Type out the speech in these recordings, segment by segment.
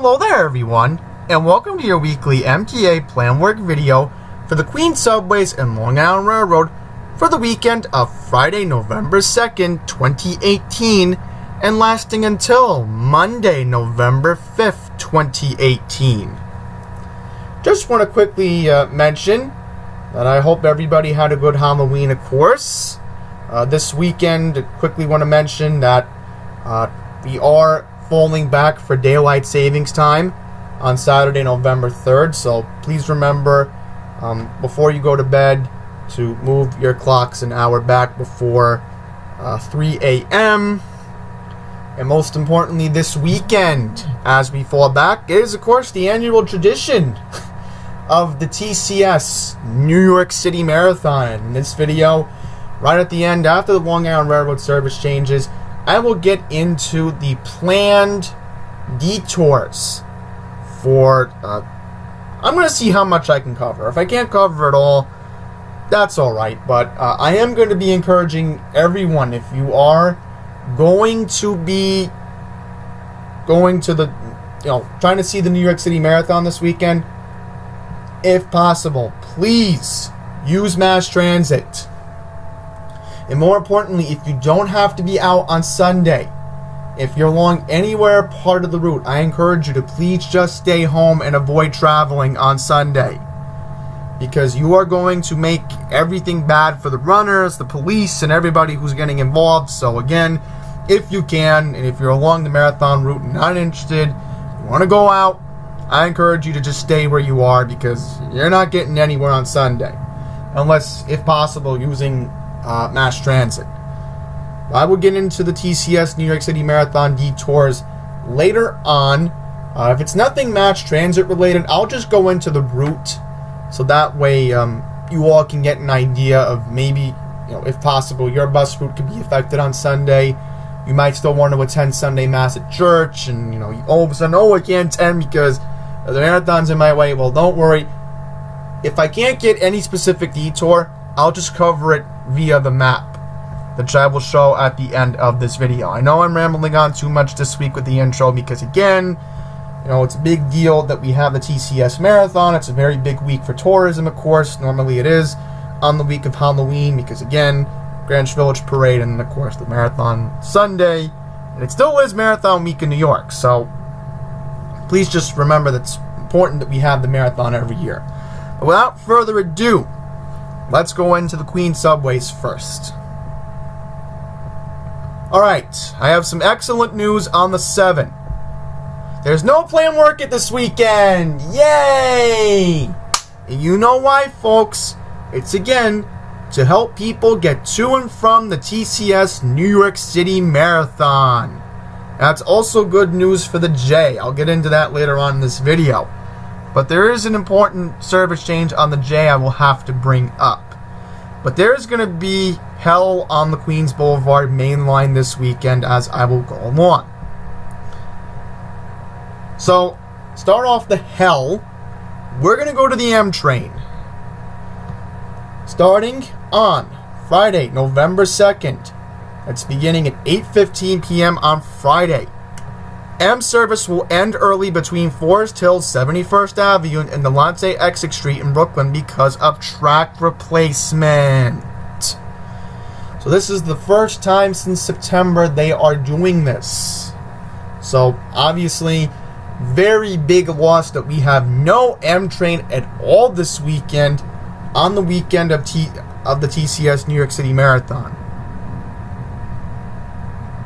Hello there everyone, and welcome to your weekly MTA plan work video for the Queens Subways and Long Island Railroad for the weekend of Friday, November 2nd, 2018, and lasting until Monday, November 5th, 2018. Just want to quickly mention that I hope everybody had a good Halloween, of course. This weekend, quickly want to mention that we are falling back for daylight savings time on Saturday, November 3rd. So please remember, before you go to bed, to move your clocks an hour back before 3 a.m. And most importantly, this weekend, as we fall back, is, of course, the annual tradition of the TCS New York City Marathon. In this video, right at the end, after the Long Island Railroad service changes, I will get into the planned detours for, I'm going to see how much I can cover. If I can't cover it all, that's alright, but I am going to be encouraging everyone, if you are going to be going to the, trying to see the New York City Marathon this weekend, if possible, please use mass transit. And more importantly, if you don't have to be out on Sunday, if you're along anywhere part of the route, I encourage you to please just stay home and avoid traveling on Sunday, because you are going to make everything bad for the runners, the police, and everybody who's getting involved. So again, if you can, and if you're along the marathon route and not interested, you want to go out, I encourage you to just stay where you are, because you're not getting anywhere on Sunday, unless, if possible, using mass transit. I will get into the TCS New York City Marathon detours later on. If it's nothing mass transit related, I'll just go into the route, so that way you all can get an idea of maybe, if possible, your bus route could be affected on Sunday. You might still want to attend Sunday Mass at church, and all of a sudden, I can't attend because the marathon's in my way. Well, don't worry. If I can't get any specific detour, I'll just cover it via the map, which I will show at the end of this video. I know I'm rambling on too much this week with the intro, because again, it's a big deal that we have the TCS Marathon. It's a very big week for tourism, of course. Normally it is on the week of Halloween, because again, Greenwich Village Parade, and of course the Marathon Sunday, and it still is Marathon Week in New York. So please just remember that it's important that we have the marathon every year. But without further ado, let's go into the Queens Subways first. Alright, I have some excellent news on the 7. There's no planned work at this weekend! Yay! And you know why, folks. It's again to help people get to and from the TCS New York City Marathon. That's also good news for the J. I'll get into that later on in this video. But there is an important service change on the J I will have to bring up. But there is going to be hell on the Queens Boulevard main line this weekend, as I will go along. So, start off the hell, we're going to go to the M train. Starting on Friday, November 2nd. It's beginning at 8:15 p.m. on Friday. M service will end early between Forest Hills, 71st Avenue, and Delante Essex Street in Brooklyn because of track replacement. So this is the first time since September they are doing this. So obviously, very big loss that we have no M train at all this weekend on the weekend of the TCS New York City Marathon.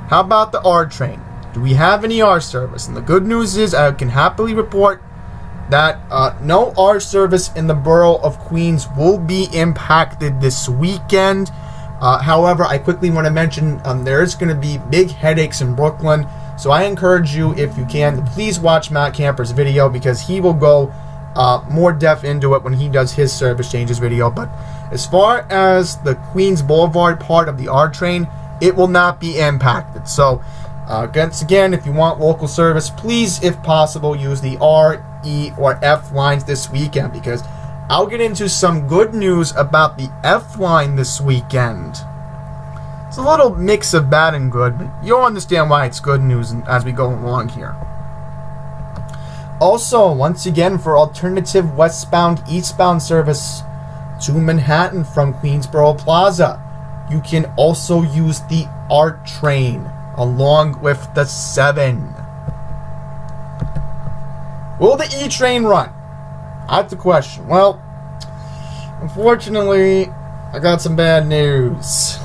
How about the R train? Do we have any R service? And the good news is I can happily report that no R service in the borough of Queens will be impacted this weekend. However, I quickly want to mention there is going to be big headaches in Brooklyn. So I encourage you, if you can, to please watch Matt Camper's video, because he will go more depth into it when he does his service changes video. But as far as the Queens Boulevard part of the R train, it will not be impacted. So once again, if you want local service, please, if possible, use the R, E, or F lines this weekend, because I'll get into some good news about the F line this weekend. It's a little mix of bad and good, but you'll understand why it's good news as we go along here. Also, once again, for alternative westbound, eastbound service to Manhattan from Queensboro Plaza, you can also use the ART train along with the 7. Will the E train run? That's the question. Well, unfortunately, I got some bad news.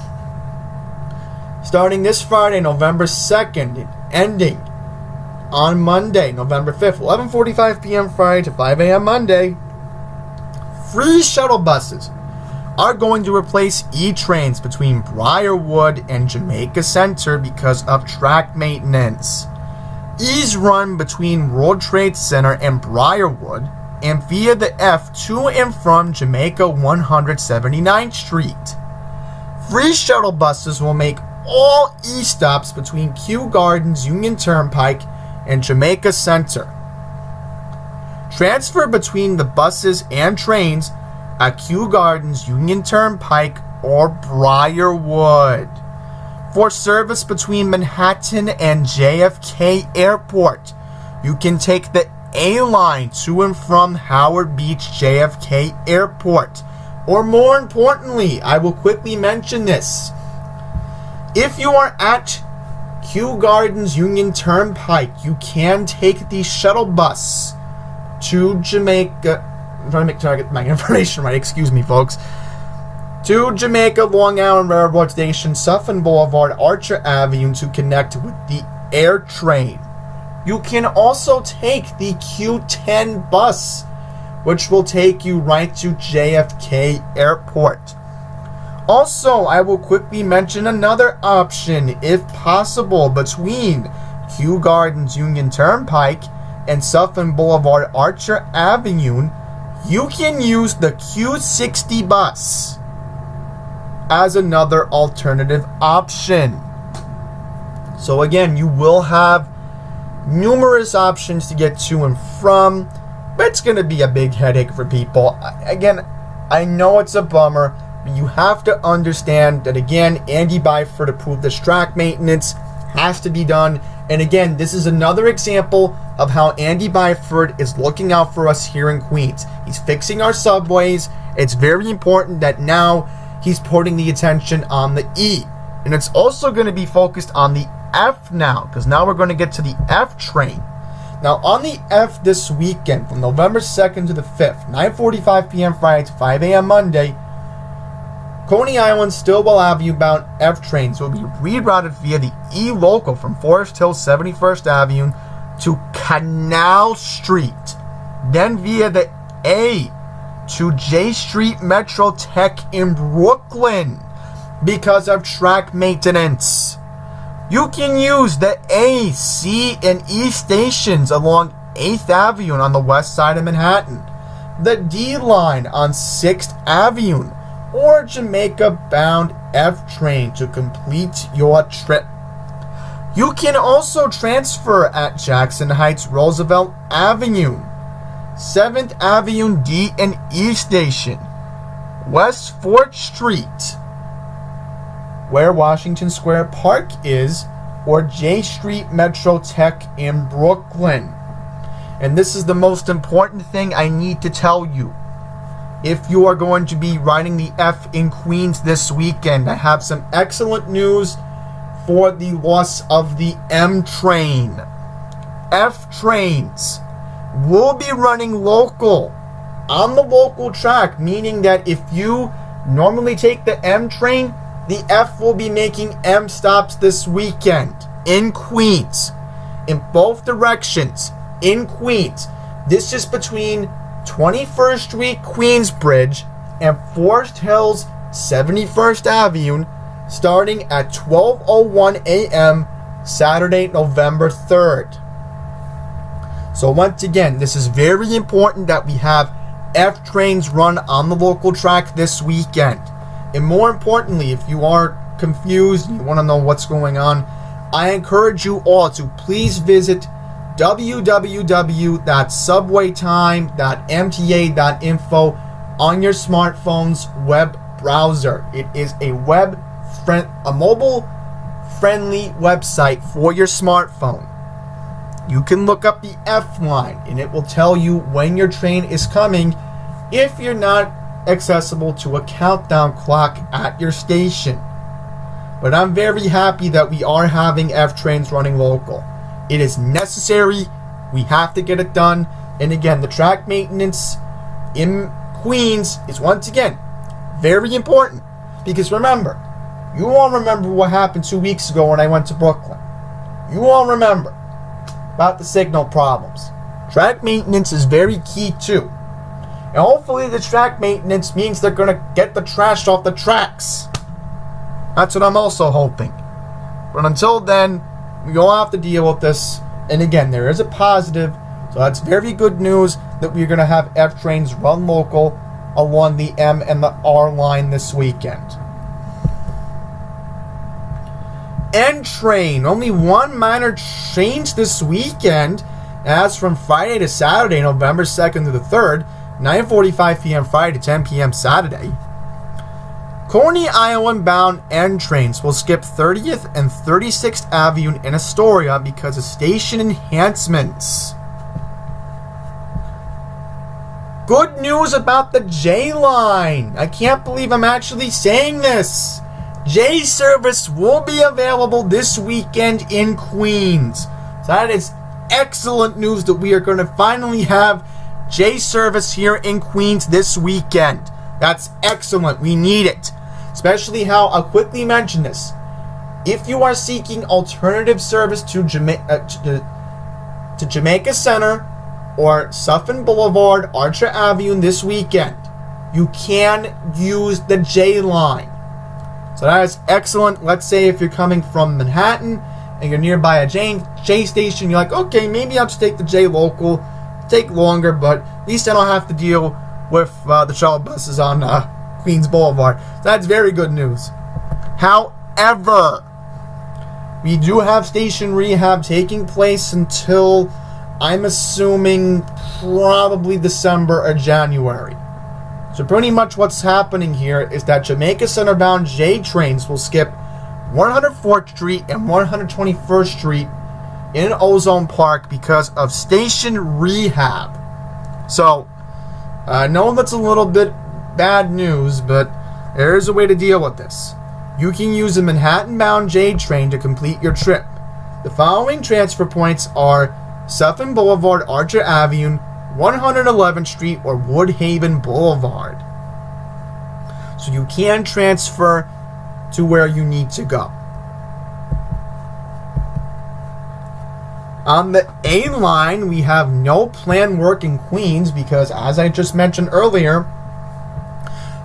Starting this Friday, November 2nd, and ending on Monday, November 5th, 11:45 p.m. Friday to 5 a.m. Monday, free shuttle buses are going to replace E-trains between Briarwood and Jamaica Center because of track maintenance. E's run between World Trade Center and Briarwood and via the F to and from Jamaica 179th Street. Free shuttle buses will make all E stops between Kew Gardens, Union Turnpike, and Jamaica Center. Transfer between the buses and trains at Kew Gardens, Union Turnpike, or Briarwood. For service between Manhattan and JFK Airport, you can take the A line to and from Howard Beach JFK Airport. Or more importantly, I will quickly mention this. If you are at Kew Gardens Union Turnpike, you can take the shuttle bus to Jamaica. I'm trying to get my information right, excuse me, folks. To Jamaica Long Island Railroad Station, Sutphin Boulevard, Archer Avenue to connect with the air train. You can also take the Q10 bus, which will take you right to JFK Airport. Also, I will quickly mention another option, if possible, between Kew Gardens Union Turnpike and Sutphin Boulevard Archer Avenue. You can use the Q60 bus as another alternative option. So again, you will have numerous options to get to and from, but it's going to be a big headache for people. Again, I know it's a bummer, but you have to understand that, again, Andy Byford approved this track maintenance has to be done. And again, this is another example of how Andy Byford is looking out for us here in Queens. He's fixing our subways. It's very important that now he's putting the attention on the E. And it's also going to be focused on the F now, because now we're going to get to the F train. Now, on the F this weekend, from November 2nd to the 5th, 9:45 p.m. Friday to 5 a.m. Monday, Coney Island Stillwell Avenue bound F trains will be rerouted via the E local from Forest Hill 71st Avenue to Canal Street, then via the A to J Street Metro Tech in Brooklyn because of track maintenance. You can use the A, C, and E stations along 8th Avenue on the west side of Manhattan, the D line on 6th Avenue, or Jamaica-bound F train to complete your trip. You can also transfer at Jackson Heights Roosevelt Avenue, 7th Avenue D and E station, West 4th Street, where Washington Square Park is, or J Street Metro Tech in Brooklyn. And this is the most important thing I need to tell you. If you are going to be riding the F in Queens this weekend, I have some excellent news for the loss of the M train. F trains will be running local on the local track, meaning that if you normally take the M train, the F will be making M stops this weekend in Queens, in both directions in Queens. This is between 21st Street Queensbridge and Forest Hills 71st Avenue, starting at 12:01 a.m. Saturday, November 3rd. So once again, this is very important that we have F trains run on the local track this weekend. And more importantly, if you are confused and you want to know what's going on, I encourage you all to please visit www.subwaytime.mta.info on your smartphone's web browser. It is a mobile-friendly website for your smartphone. you can look up the F line and it will tell you when your train is coming if you're not accessible to a countdown clock at your station. But I'm very happy that we are having F trains running local. It is necessary. We have to get it done. And again, the track maintenance in Queens is once again very important. Because remember, you all remember what happened 2 weeks ago when I went to Brooklyn. You all remember about the signal problems. Track maintenance is very key too. And hopefully the track maintenance means they're going to get the trash off the tracks. That's what I'm also hoping. But until then, we all have to deal with this. And again, there is a positive. So that's very good news that we're going to have F trains run local along the M and the R line this weekend. N train. Only one minor change this weekend. As from Friday to Saturday, November 2nd to the 3rd, 9:45 p.m. Friday to 10 p.m. Saturday. Coney Island bound N trains will skip 30th and 36th Avenue in Astoria because of station enhancements. Good news about the J line. I can't believe I'm actually saying this. J service will be available this weekend in Queens. So that is excellent news that we are going to finally have J service here in Queens this weekend. That's excellent. We need it. Especially how I'll quickly mention this. If you are seeking alternative service to Jamaica Center or Suffern Boulevard, Archer Avenue this weekend, you can use the J line. So that is excellent. Let's say if you're coming from Manhattan and you're nearby a J station, you're like, okay, maybe I'll just take the J local. Take longer, but at least I don't have to deal with the shuttle buses on Queens Boulevard. So that's very good news. However, we do have station rehab taking place until, I'm assuming, probably December or January. So pretty much what's happening here is that Jamaica Center bound J trains will skip 104th Street and 121st Street in Ozone Park because of station rehab. So, I know that's a little bit bad news, but there is a way to deal with this. You can use a Manhattan-bound J train to complete your trip. The following transfer points are Suffern Boulevard, Archer Avenue, 111th Street, or Woodhaven Boulevard. So you can transfer to where you need to go. On the A line, we have no planned work in Queens because, as I just mentioned earlier,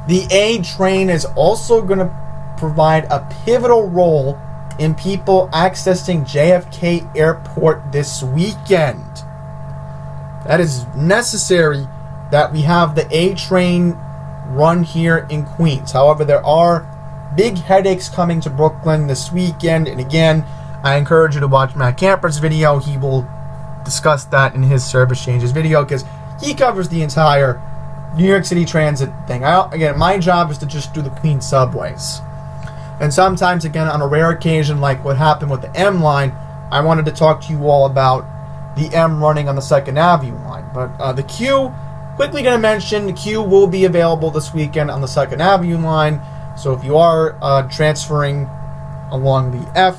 the A train is also going to provide a pivotal role in people accessing JFK Airport this weekend. That is necessary that we have the A train run here in Queens. However, there are big headaches coming to Brooklyn this weekend, and again, I encourage you to watch Matt Camper's video. He will discuss that in his service changes video because he covers the entire New York City transit thing. Again, my job is to just do the Queens subways. And sometimes, again, on a rare occasion, like what happened with the M line, I wanted to talk to you all about the M running on the 2nd Avenue line. But the Q, quickly going to mention, the Q will be available this weekend on the 2nd Avenue line. So if you are transferring along the F,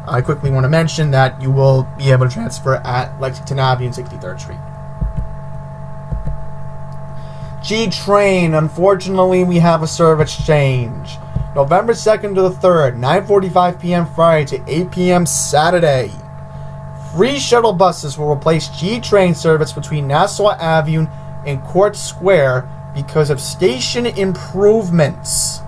I quickly want to mention that you will be able to transfer at Lexington Avenue and 63rd Street. G train, unfortunately, we have a service change. November 2nd to the 3rd, 9:45 p.m. Friday to 8 p.m. Saturday. Free shuttle buses will replace G train service between Nassau Avenue and Court Square because of station improvements.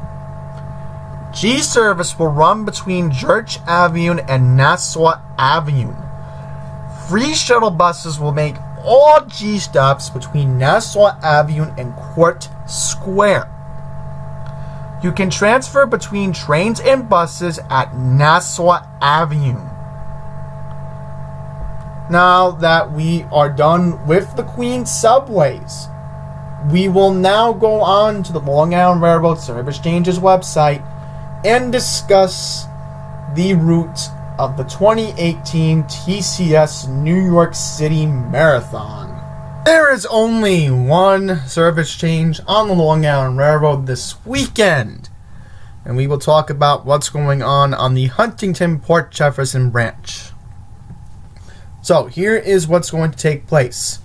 G service will run between Church Avenue and Nassau Avenue. Free shuttle buses will make all G stops between Nassau Avenue and Court Square. You can transfer between trains and buses at Nassau Avenue. Now that we are done with the Queens subways, we will now go on to the Long Island Railroad Service Changes website and discuss the route of the 2018 TCS New York City Marathon. There is only one service change on the Long Island Railroad this weekend, and we will talk about what's going on the Huntington-Port Jefferson branch. So here is what's going to take place.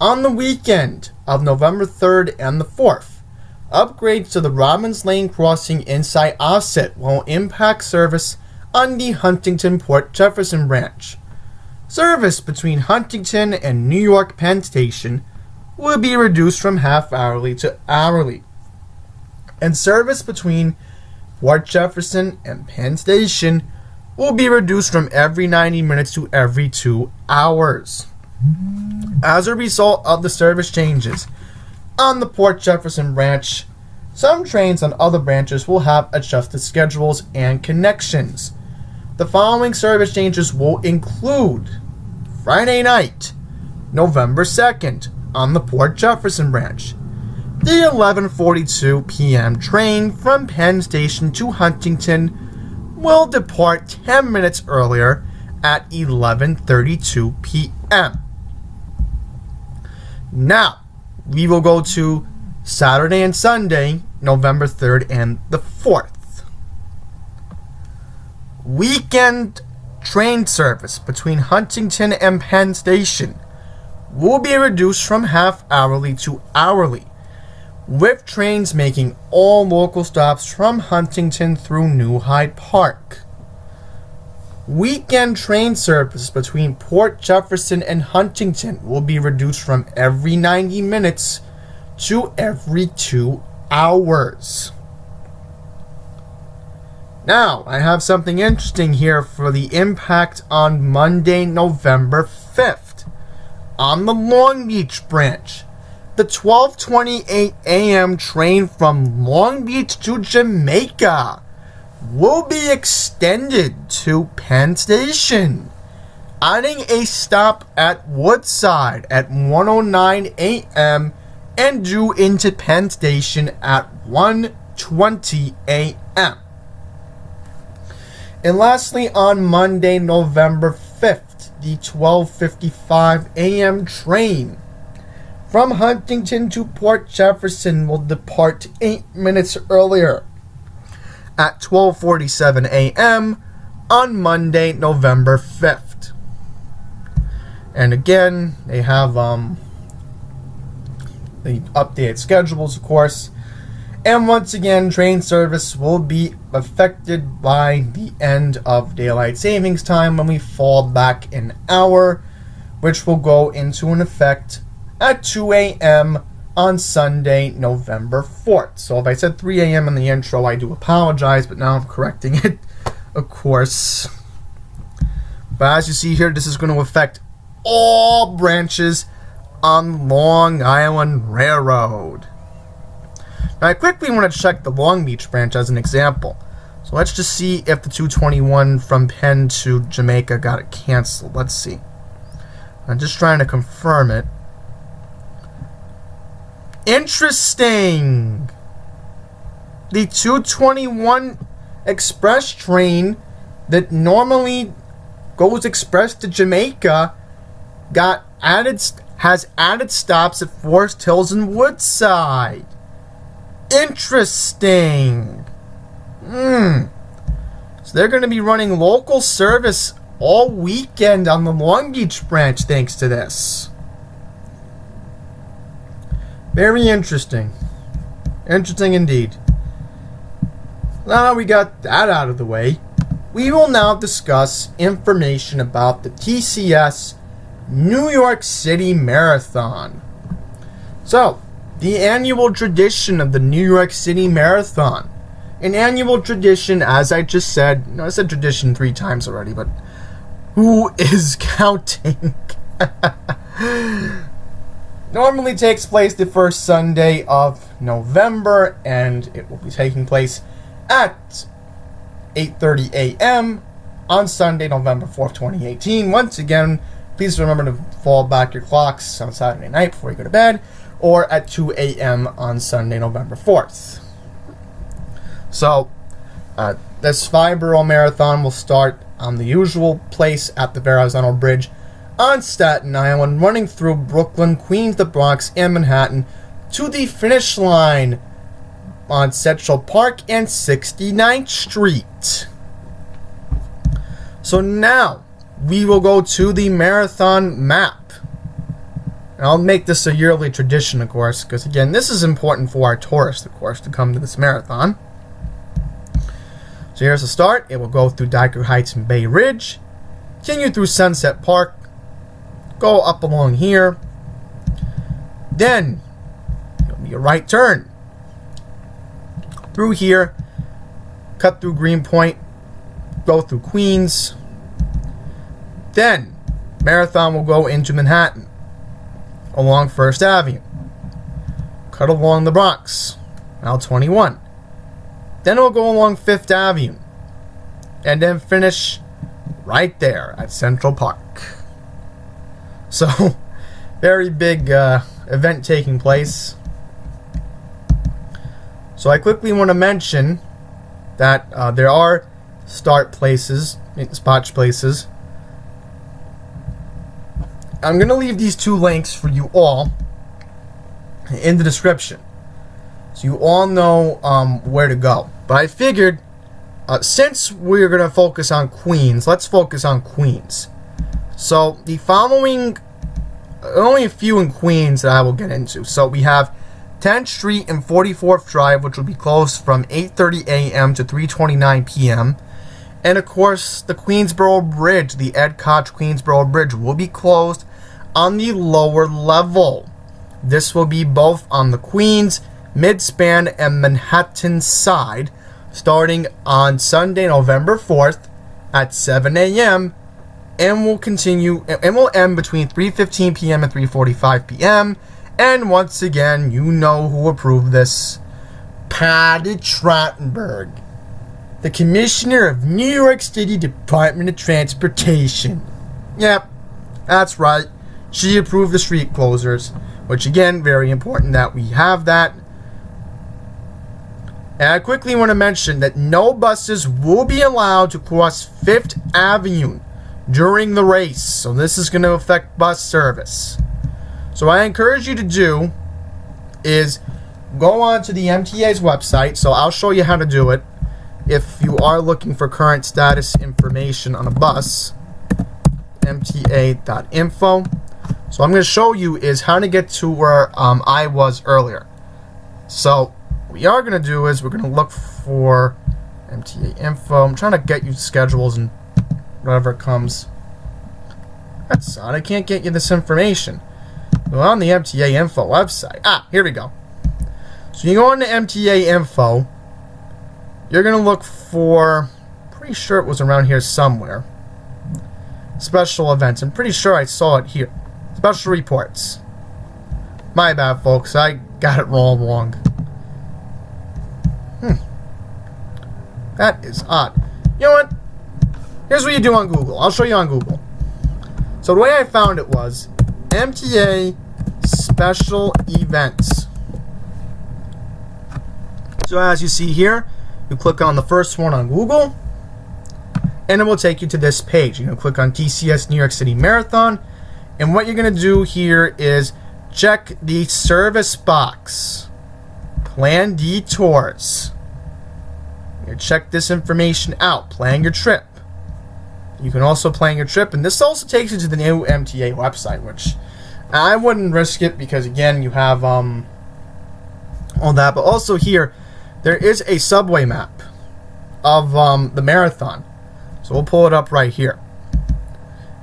On the weekend of November 3rd and the 4th, upgrades to the Robbins Lane crossing inside Offset will impact service on the Huntington-Port Jefferson branch. Service between Huntington and New York Penn Station will be reduced from half-hourly to hourly, and service between Port Jefferson and Penn Station will be reduced from every 90 minutes to every 2 hours. As a result of the service changes on the Port Jefferson branch, some trains on other branches will have adjusted schedules and connections. The following service changes will include Friday night, November 2nd, on the Port Jefferson branch. The 11:42 p.m. train from Penn Station to Huntington will depart 10 minutes earlier at 11:32 p.m. Now, we will go to Saturday and Sunday, November 3rd and the 4th. Weekend train service between Huntington and Penn Station will be reduced from half-hourly to hourly, with trains making all local stops from Huntington through New Hyde Park. Weekend train service between Port Jefferson and Huntington will be reduced from every 90 minutes to every 2 hours. Now, I have something interesting here for the impact on Monday, November 5th. On the Long Beach branch, the 12:28 a.m. train from Long Beach to Jamaica will be extended to Penn Station, adding a stop at Woodside at 1:09 a.m. and due into Penn Station at 1:20 a.m. And lastly, on Monday, November 5th, the 12:55 a.m. train from Huntington to Port Jefferson will depart 8 minutes earlier at 12:47 a.m. on Monday, November 5th. And again, they have the updated schedules, of course. And once again, train service will be affected by the end of daylight savings time when we fall back an hour, which will go into an effect at 2 a.m. on Sunday, November 4th. So if I said 3 a.m. in the intro, I do apologize, but now I'm correcting it, of course. But as you see here, this is going to affect all branches on Long Island Railroad. Now, I quickly want to check the Long Beach branch as an example. So let's just see if the 221 from Penn to Jamaica got it canceled. Let's see. I'm just trying to confirm it. Interesting! The 221 express train that normally goes express to Jamaica has added stops at Forest Hills and Woodside. Interesting. So they're going to be running local service all weekend on the Long Beach branch thanks to this. Very interesting. Interesting indeed. Now we got that out of the way, we will now discuss information about the TCS New York City Marathon. So, the annual tradition of the New York City Marathon. An annual tradition, as I just said, I said tradition 3 times already, but who is counting? Normally takes place the first Sunday of November, and it will be taking place at 8:30 a.m. on Sunday, November 4th, 2018. Once again, please remember to fall back your clocks on Saturday night before you go to bed, or at 2 a.m. on Sunday, November 4th. So, this 5-borough marathon will start on the usual place at the horizontal bridge on Staten Island, running through Brooklyn, Queens, the Bronx, and Manhattan to the finish line on Central Park and 69th Street. So now we will go to the marathon map. And I'll make this a yearly tradition, of course, because again, this is important for our tourists, of course, to come to this marathon. So here's the start. It will go through Dyker Heights and Bay Ridge, continue through Sunset Park, go up along here, then it'll be a right turn through here, cut through Greenpoint, go through Queens, then marathon will go into Manhattan along First Avenue, cut along the Bronx, Mile 21, then it will go along Fifth Avenue, and then finish right there at Central Park. So, very big event taking place. So I quickly want to mention that there are spot places. I'm going to leave these two links for you all in the description, so you all know where to go. But I figured, since we're going to focus on Queens, let's focus on Queens. So the following, only a few in Queens that I will get into. So we have 10th Street and 44th Drive, which will be closed from 8:30 a.m. to 3:29 p.m. And of course, the Queensboro Bridge, the Ed Koch Queensboro Bridge, will be closed on the lower level. This will be both on the Queens, Midspan, and Manhattan side, starting on Sunday, November 4th at 7 a.m. and will continue and will end between 3:15 p.m. and 3:45 p.m. And once again, you know who approved this. Patty Trottenberg, the Commissioner of New York City Department of Transportation. Yep, that's right. She approved the street closures, which again, very important that we have that. And I quickly want to mention that no buses will be allowed to cross Fifth Avenue during the race. So this is going to affect bus service. So what I encourage you to do is go on to the MTA's website. So I'll show you how to do it if you are looking for current status information on a bus. MTA.info. So I'm going to show you is how to get to where I was earlier. So what we are going to do is we're going to look for MTA info. I'm trying to get you schedules and whatever comes. That's odd. I can't get you this information. Well, on the MTA info website. Here we go. So you go on to MTA info. You're going to look for, pretty sure it was around here somewhere, special events. I'm pretty sure I saw it here. Special reports. My bad, folks. I got it wrong. That is odd. You know what? Here's what you do on Google. I'll show you on Google. So the way I found it was MTA special events. So as you see here, you click on the first one on Google, and it will take you to this page. You can click on TCS New York City Marathon, and what you're going to do here is check the service box. Plan detours. You check this information out. Plan your trip. You can also plan your trip, and this also takes you to the new MTA website, which I wouldn't risk it because again you have all that. But also here, there is a subway map of the marathon. So we'll pull it up right here.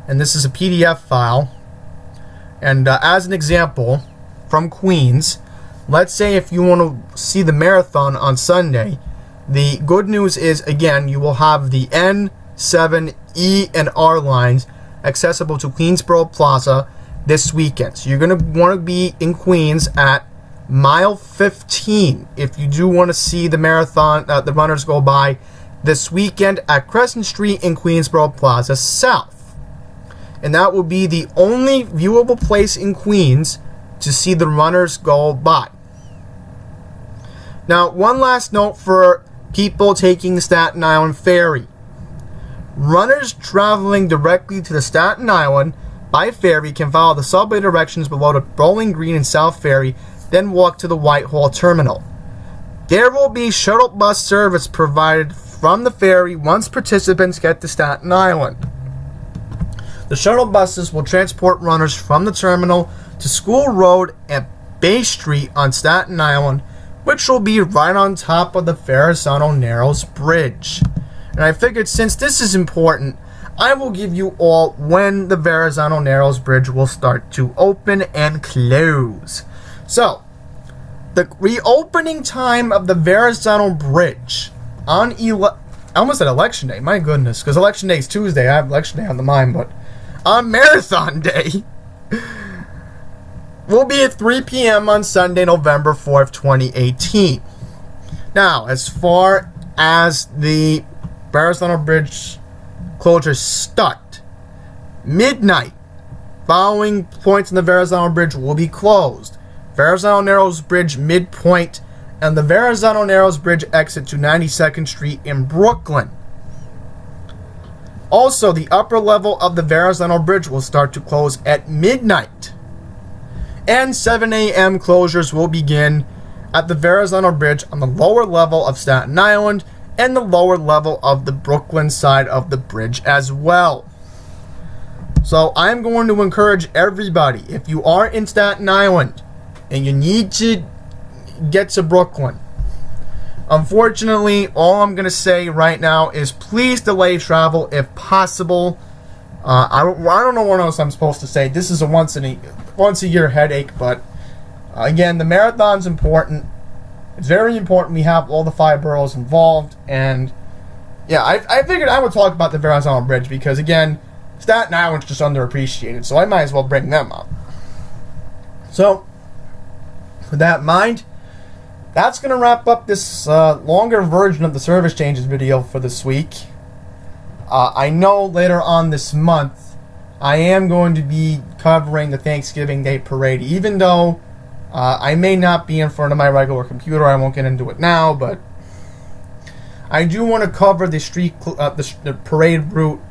And this is a PDF file. And as an example, from Queens, let's say if you want to see the marathon on Sunday, the good news is, again, you will have the N, 7, E, and R lines accessible to Queensboro Plaza this weekend. So you're going to want to be in Queens at mile 15 if you do want to see the marathon, the runners go by this weekend at Crescent Street in Queensboro Plaza South. And that will be the only viewable place in Queens to see the runners go by. Now, one last note for people taking Staten Island Ferry. Runners traveling directly to the Staten Island by ferry can follow the subway directions below the Bowling Green and South Ferry, then walk to the Whitehall Terminal. There will be shuttle bus service provided from the ferry once participants get to Staten Island. The shuttle buses will transport runners from the terminal to School Road and Bay Street on Staten Island, which will be right on top of the Verrazano Narrows Bridge. And I figured since this is important, I will give you all when the Verrazano Narrows Bridge will start to open and close. So, the reopening time of the Verrazano Bridge on I almost said election day, my goodness, because election day is Tuesday. I have election day on the mind, but on Marathon Day will be at 3 p.m. on Sunday, November 4th, 2018. Now, as far as the Verrazano Bridge closure start, midnight following points in the Verrazano Bridge will be closed. Verrazano Narrows Bridge midpoint and the Verrazano Narrows Bridge exit to 92nd Street in Brooklyn. Also, the upper level of the Verrazano Bridge will start to close at midnight. And 7 a.m. closures will begin at the Verrazano Bridge on the lower level of Staten Island and the lower level of the Brooklyn side of the bridge as well. So I'm going to encourage everybody, if you are in Staten Island and you need to get to Brooklyn, unfortunately, all I'm going to say right now is please delay travel if possible. I don't know what else I'm supposed to say. This is a once a year headache, but again, the marathon's important. It's very important we have all the 5 boroughs involved, and yeah, I figured I would talk about the Verrazano Bridge because, again, Staten Island's just underappreciated, so I might as well bring them up. So, with that in mind, that's going to wrap up this longer version of the service changes video for this week. I know later on this month, I am going to be covering the Thanksgiving Day Parade, even though I may not be in front of my regular computer. I won't get into it now, but I do want to cover the the parade route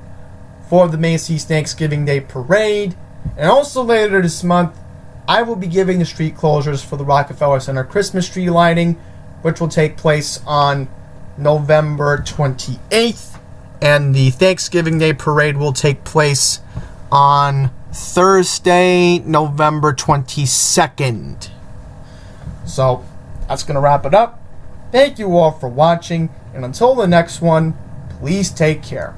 for the Macy's Thanksgiving Day Parade. And also later this month, I will be giving the street closures for the Rockefeller Center Christmas tree lighting, which will take place on November 28th. And the Thanksgiving Day Parade will take place on Thursday, November 22nd. So, that's going to wrap it up. Thank you all for watching, and until the next one, please take care.